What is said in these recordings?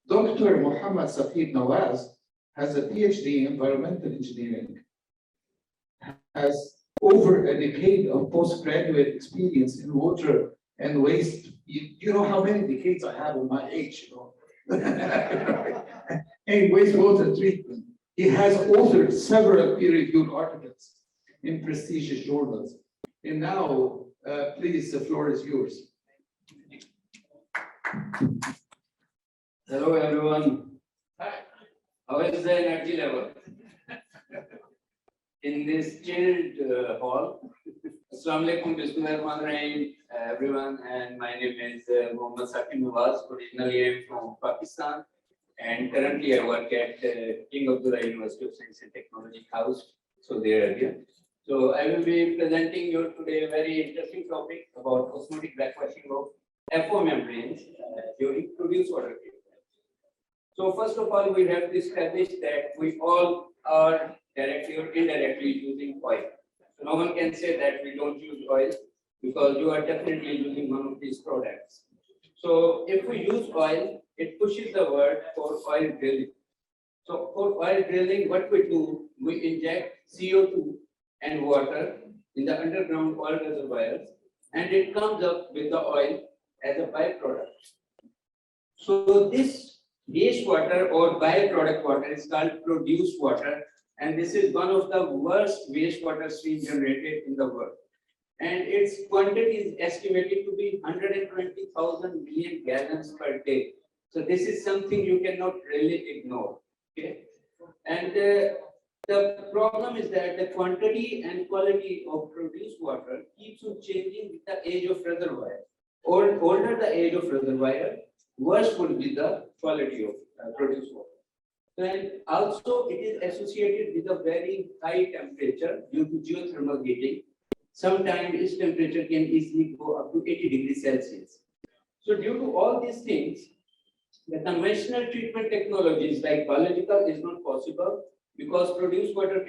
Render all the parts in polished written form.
Dr. Muhammad Saqib Nawaz has a PhD in environmental engineering, has over a decade of postgraduate experience in water and waste. You know how many decades I have on my age, you know? In wastewater treatment. He has authored several peer-reviewed articles in prestigious journals. And now, please, the floor is yours. Hello everyone. How is the energy level in this chilled hall? Assalamu alaikum, bismillahirrahmanirrahim, everyone, and my name is Muhammad Saqib Nawaz. Originally I am from Pakistan, and currently I work at King Abdullah University of Science and Technology House, Saudi Arabia. So I will be presenting you today a very interesting topic about osmotic backwashing of FO membranes during produced water treatment. So first of all, we have to establish that we all are directly or indirectly using oil. So no one can say that we don't use oil because you are definitely using one of these products. So if we use oil, it pushes the word for oil drilling. So for oil drilling, what we do, we inject CO2 and water in the underground oil reservoirs, and it comes up with the oil as a byproduct. So this wastewater or byproduct water is called produced water, and this is one of the worst wastewater streams generated in the world. And its quantity is estimated to be 120,000 million gallons per day. So this is something you cannot really ignore. Okay, and the problem is that the quantity and quality of produced water keeps on changing with the age of reservoir. Or older the age of reservoir, worse would be the quality of produced water. And also it is associated with a very high temperature due to geothermal heating. Sometimes its temperature can easily go up to 80 degrees Celsius. So due to all these things, the conventional treatment technologies like biological is not possible because produced water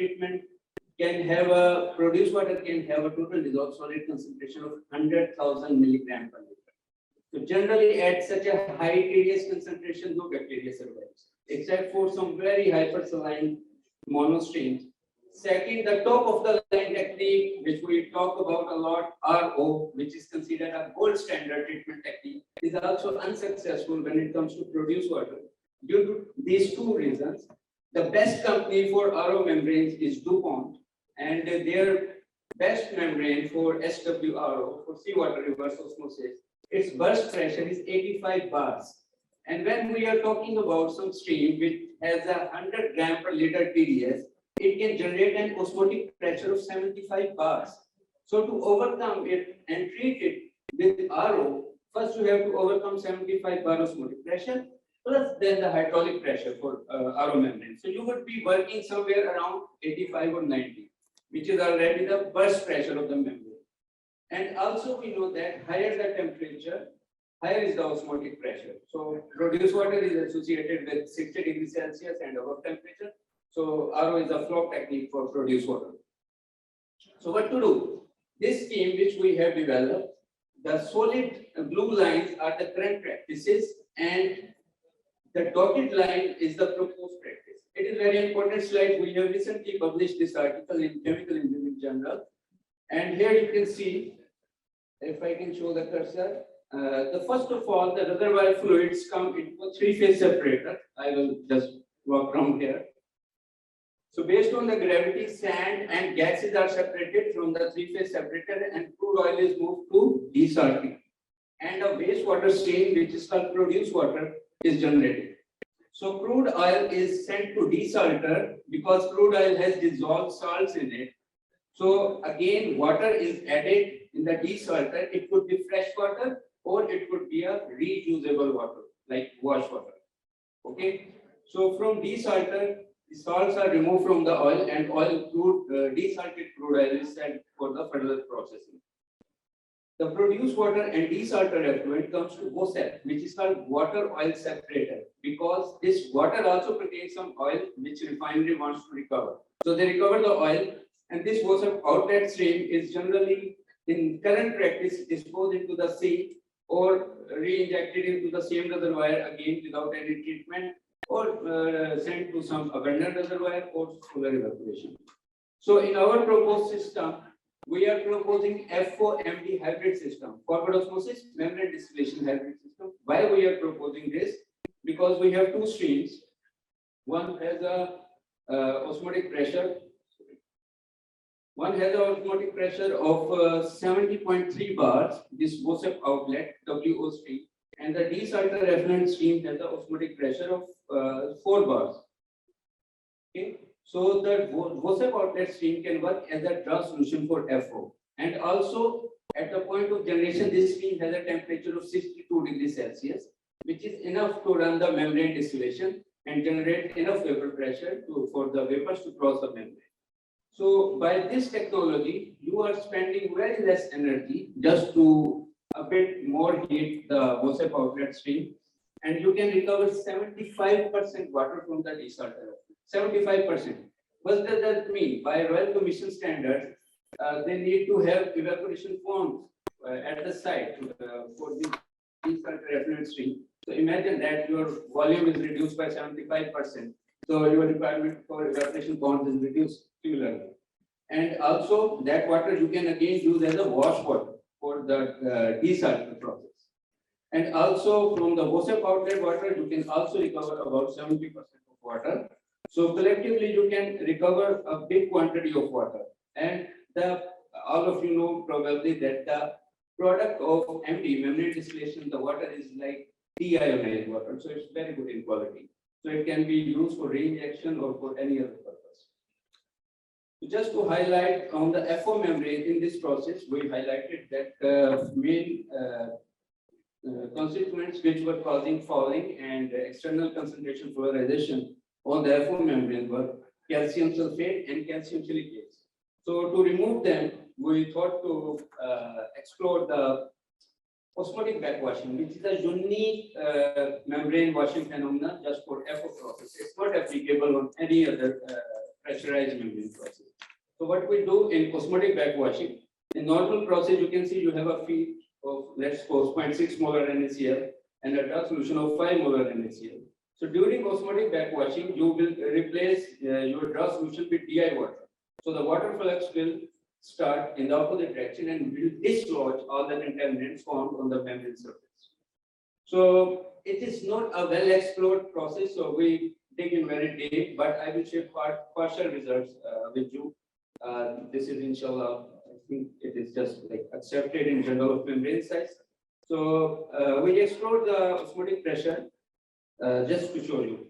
can have a total dissolved solid concentration of 100,000 milligram per liter. So generally at such a high TDS concentration, no bacteria survives, except for some very hypersaline monostreams. Second, the top of the line technique, which we talk about a lot, RO, which is considered a gold standard treatment technique, is also unsuccessful when it comes to produced water. Due to these two reasons, the best company for RO membranes is DuPont, and their best membrane for SWRO, for seawater reverse osmosis, its burst pressure is 85 bars. And when we are talking about some stream which has a 100 gram per liter TDS, it can generate an osmotic pressure of 75 bars. So to overcome it and treat it with RO, first you have to overcome 75 bar osmotic pressure plus then the hydraulic pressure for RO membrane. So you would be working somewhere around 85 or 90, which is already the burst pressure of the membrane. And also we know that higher the temperature, higher is the osmotic pressure. So produced water is associated with 60 degrees Celsius and above temperature. So RO is a flow technique for produced water. So what to do? This scheme which we have developed, the solid blue lines are the current practices and the dotted line is the proposed practice. It is very important slide. We have recently published this article in Chemical Engineering Journal. And here you can see, if I can show the cursor, the first of all, the reservoir fluids come into a three-phase separator. I will just walk from here. So based on the gravity, sand and gases are separated from the three-phase separator and crude oil is moved to desalting. And a wastewater stream, which is called produced water, is generated. So crude oil is sent to desalter because crude oil has dissolved salts in it. So again, water is added in the desalter. It could be fresh water or it could be a reusable water, like wash water. Okay. So from desalter, the salts are removed from the oil and desalted crude oil is sent for the further processing. The produced water and desalter effluent comes to WOSEP, which is called water oil separator, because this water also contains some oil which refinery wants to recover. So they recover the oil, and this WOSEP outlet stream is generally in current practice disposed into the sea or re-injected into the same reservoir again without any treatment, or sent to some abandoned reservoir or solar evaporation. So in our proposed system, we are proposing FOMD hybrid system, forward osmosis membrane distillation hybrid system. Why we are proposing this? Because we have two streams. One has a osmotic pressure. One has an osmotic pressure of 70.3 bars, this WOSEP outlet, WO stream, and the desalter effluent stream has an osmotic pressure of 4 bars. Okay, so the WOSEP outlet stream can work as a draw solution for FO, and also at the point of generation, this stream has a temperature of 62 degrees Celsius, which is enough to run the membrane distillation and generate enough vapor pressure for the vapors to cross the membrane. So by this technology, you are spending very less energy just to a bit more heat the WOSEP outlet stream, and you can recover 75% water from the desalter. 75%. What does that mean? By Royal Commission standards, they need to have evaporation ponds at the site for the desalter effluent stream. So imagine that your volume is reduced by 75%. So your requirement for evaporation ponds is reduced similarly. And also that water you can again use as a wash water for the desalter process. And also from the WOSEP outlet water, you can also recover about 70% of water. So collectively you can recover a big quantity of water. And all of you know probably that the product of MD, membrane distillation, the water is like deionized water. So it's very good in quality. So it can be used for reinjection or for any other purpose. Just to highlight on the FO membrane in this process, we highlighted that main constituents which were causing fouling and external concentration polarization on the FO membrane were calcium sulfate and calcium silicates. So to remove them, we thought to explore the osmotic backwashing, which is a unique membrane washing phenomenon just for FO process. It's not applicable on any other pressurized membrane process. So what we do in osmotic backwashing, in normal process, you can see you have a feed of, let's suppose, 0.6 molar NaCl and a dark solution of 5 molar NaCl. So during osmotic backwashing, you will replace your draw solution with DI water. So the water flux will start in the opposite direction and will dislodge all the contaminants found on the membrane surface. So it is not a well explored process, so we dig in very deep, but I will share partial results with you. This is inshallah, I think it is just like accepted in Journal of Membrane Science. So we explored the osmotic pressure just to show you.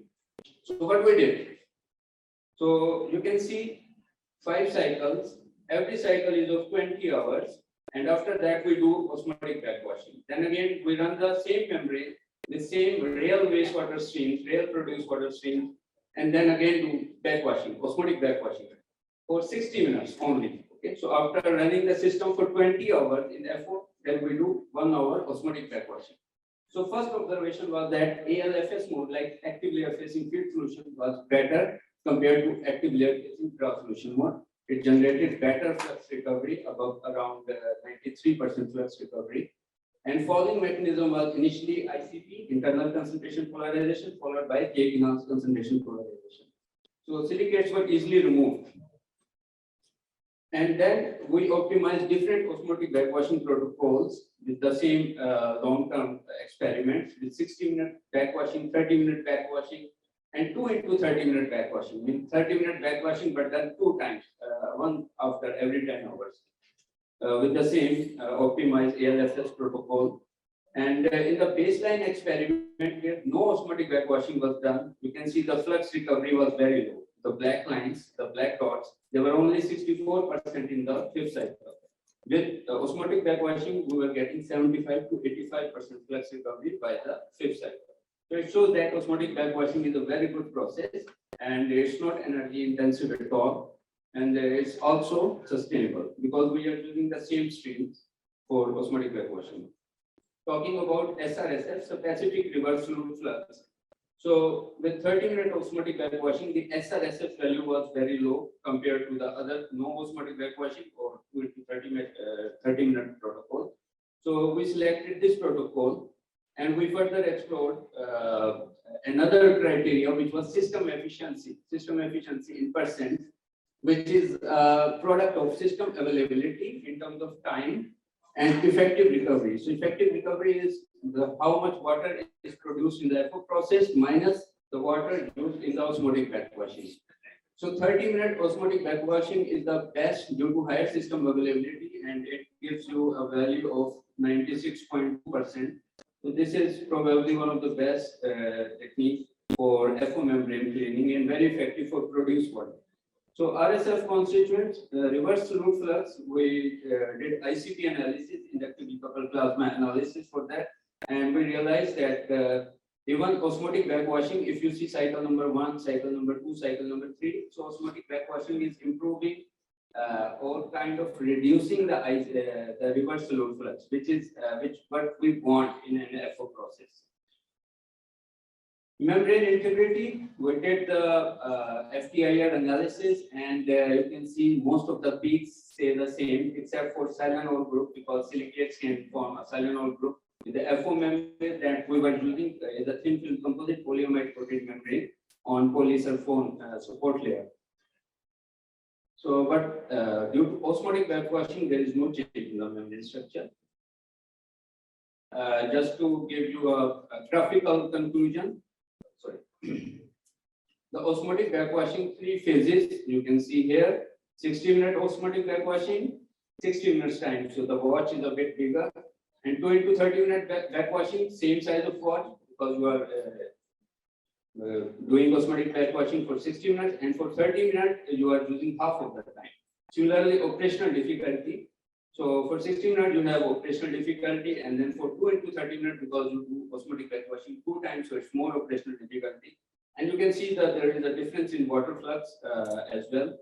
So what we did, so you can see 5 cycles. Every cycle is of 20 hours, and after that we do osmotic backwashing. Then again we run the same membrane, the same real wastewater streams, real produced water streams, and then again do backwashing, osmotic backwashing for 60 minutes only. Okay, so after running the system for 20 hours in FO, then we do 1 hour osmotic backwashing. So first observation was that ALFS mode, like actively effacing field solution, was better compared to actively effacing draw solution mode. It generated better flux recovery, above around 93% flux recovery. And fouling mechanism was initially ICP, internal concentration polarization, followed by K-enhanced concentration polarization. So silicates were easily removed. And then we optimized different osmotic backwashing protocols with the same long-term experiments with 60-minute backwashing, 30-minute backwashing, and 2 into 30-minute backwashing. Means 30-minute backwashing, but then 2 times, one after every 10 hours, with the same optimized ALFS protocol. And in the baseline experiment, where no osmotic backwashing was done, you can see the flux recovery was very low. The black lines, the black dots, they were only 64% in the 5th cycle. With osmotic backwashing, we were getting 75 to 85% flux recovery by the 5th cycle. So it shows that osmotic backwashing is a very good process, and it's not energy intensive at all, and it's also sustainable because we are using the same streams for osmotic backwashing. Talking about SRSF, so Pacific Reverse Fluid Flux. So with 30-minute osmotic backwashing, the SRSF value was very low compared to the other no osmotic backwashing or 30-minute protocol. So we selected this protocol, and we further explored another criteria, which was system efficiency in percent, which is a product of system availability in terms of time and effective recovery. So effective recovery is how much water is produced in the FO process minus the water used in the osmotic backwashing. So 30-minute osmotic backwashing is the best due to higher system availability, and it gives you a value of 96.2%. So this is probably one of the best techniques for FO membrane cleaning and very effective for produced water. So RSF constituents, reverse solute flux, we did ICP analysis, inductive decoupled plasma analysis for that, and we realized that even osmotic backwashing, if you see cycle number 1, cycle number 2, cycle number 3, so osmotic backwashing is improving or kind of reducing the reverse solute flux, which is what we want in an FO process. Membrane integrity, we did the FTIR analysis, and you can see most of the peaks stay the same except for silanol group, because silicates can form a silanol group. The FO membrane that we were using is a thin film composite polyamide coated membrane on polysulfone support layer. So, but due to osmotic backwashing, there is no change in the membrane structure. Just to give you a graphical conclusion, sorry. The osmotic backwashing 3 phases you can see here: 60-minute osmotic backwashing, 60 minutes time. So the watch is a bit bigger. And 20 to 30-minute backwashing, same size of watch, because you are doing osmotic backwashing for 60 minutes, and for 30 minutes you are using half of the time. Similarly, operational difficulty. So for 60 minutes you have operational difficulty, and then for 20 to 30 minutes, because you do osmotic backwashing 2 times, so it's more operational difficulty. And you can see that there is a difference in water flux as well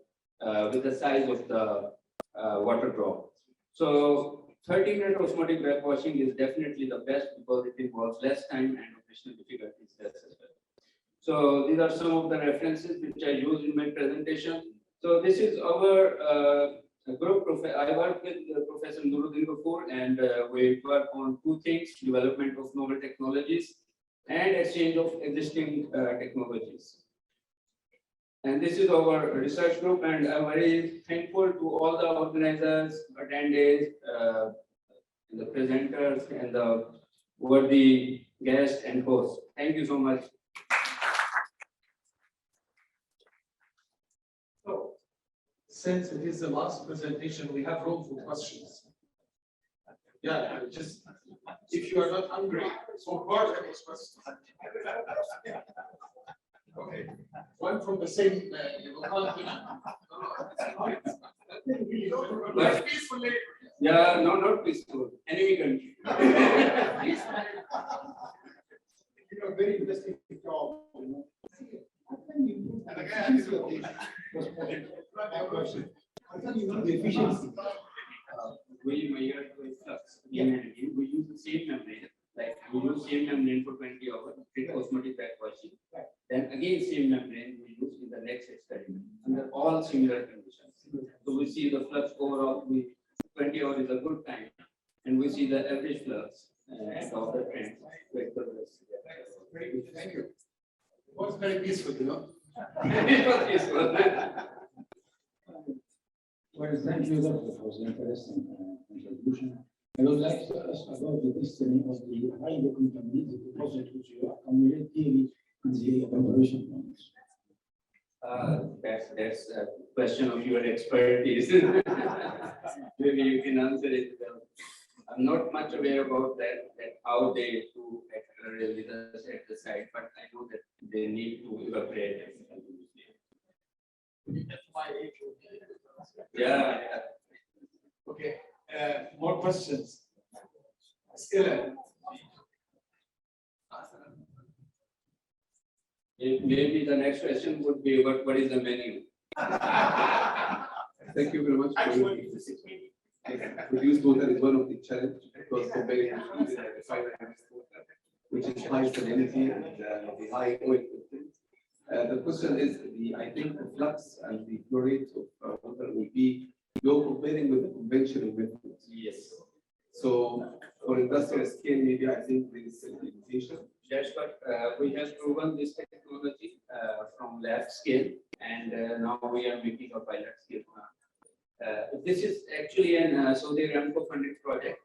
with the size of the water drop. So 30-minute osmotic backwashing is definitely the best because it involves less time and operational difficulties less as well. So these are some of the references which I use in my presentation. So this is our group. I work with Professor Nuruddin Kapoor, and we work on 2 things: development of novel technologies and exchange of existing technologies. And this is our research group, and I'm very thankful to all the organizers, attendees, the presenters, and the worthy guests and hosts. Thank you so much. So, since it is the last presentation, we have room for questions. Yeah, just if you are not hungry, so far there was questions. Okay, one from the same continent. Peaceful labor. Yeah, no, not peaceful. Enemy country. You know, very interesting job. And again, this is my question. How can you know the efficiency? We measure with flux. Again, we use the same membrane. Like we use same membrane for 20 hours, did osmotic backwashing. Then again same membrane we use in the next experiment under all similar conditions. So we see the flux overall. 20 hours is a good time, and we see the average flux of the trend. Very good. Thank you. It was very peaceful, you know. It was peaceful. Well, thank you, Doctor, for the interesting contribution. I would like to ask about the destiny of the highly contaminated deposit which you accumulate daily in the evaluation plants. That's a question of your expertise. Maybe you can answer it. I'm not much aware about that how they do really at the site, but I know that they need to evaporate it. Yeah. Okay. More questions. Still. Maybe the next question would be what is the menu? Thank you very much. Produced water is one of the challenges because comparing to the refinery water, which is high salinity and the high oil content. The question is, I think the flux and the flow rate of water will be you're comparing with the conventional methods. Yes. So scale, maybe I think there is a limitation. That's what we have proven this technology from lab scale, and now we are making a pilot scale. This is actually an Saudi Aramco funded project,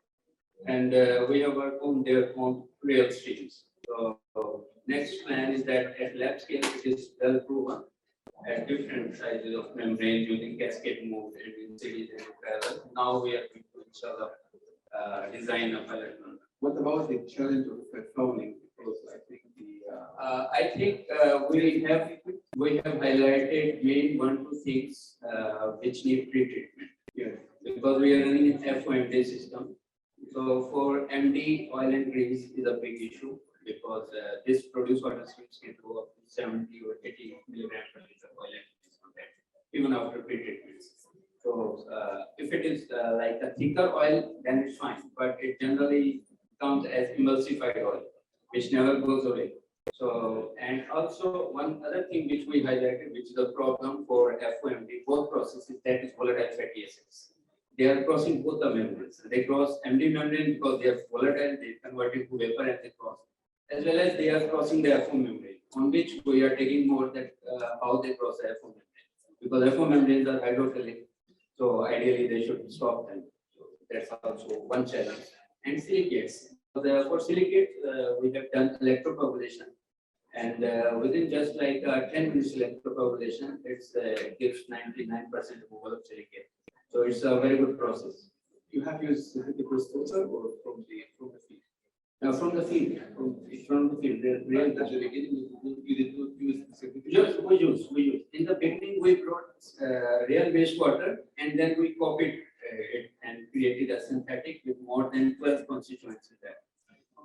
and we have worked on their own real streams. So next plan is that at lab scale it is well proven at different sizes of membrane using cascade mode and in series and parallel. Now we are going to inshallah design a pilot run. What about the challenge of fouling? Because I think we have highlighted main 1-2 things which need pre-treatment. yeah, Because we are running an FOMD system. So for MD, oil and grease is a big issue because this produced water streams can go up to 70 or 80 milligrams per liter oil and grease content, even after pre-treatments. So if it is like a thicker oil, then it's fine, but it generally comes as emulsified oil, which never goes away. So, and also one other thing which we highlighted, which is a problem for FOMD, both processes, that is volatile fatty acids. They are crossing both the membranes. They cross MD membrane because they are volatile, they convert into vapor and they cross. As well as they are crossing the FO membrane, on which we are taking more that how they cross the FO membrane. Because FO membranes are hydrophilic, so ideally they should stop them. So that's also one challenge. And silicates. For silicates, we have done electrocoagulation. And within just like 10 minutes electrocoagulation, it gives 99% removal of silicate. So it's a very good process. you have used synthetic disposer or from the field? Now from the field, the real At the beginning, you did not use the synthetic. Yes, we use. In the beginning, we brought real wastewater and then we copied it and created a synthetic with more than 12 constituents there.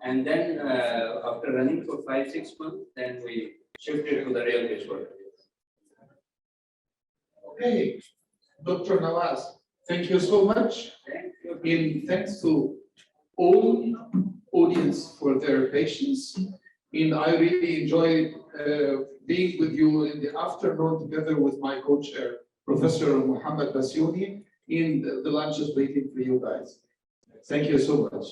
And then after running for 5-6 months, then we shifted to the real wastewater. Okay, Dr. Nawaz, thank you so much. Thank you. In thanks to all audience for their patience. And I really enjoyed being with you in the afternoon together with my co-chair, Professor Muhammad Basyouni, in the lunches waiting for you guys. Thank you so much.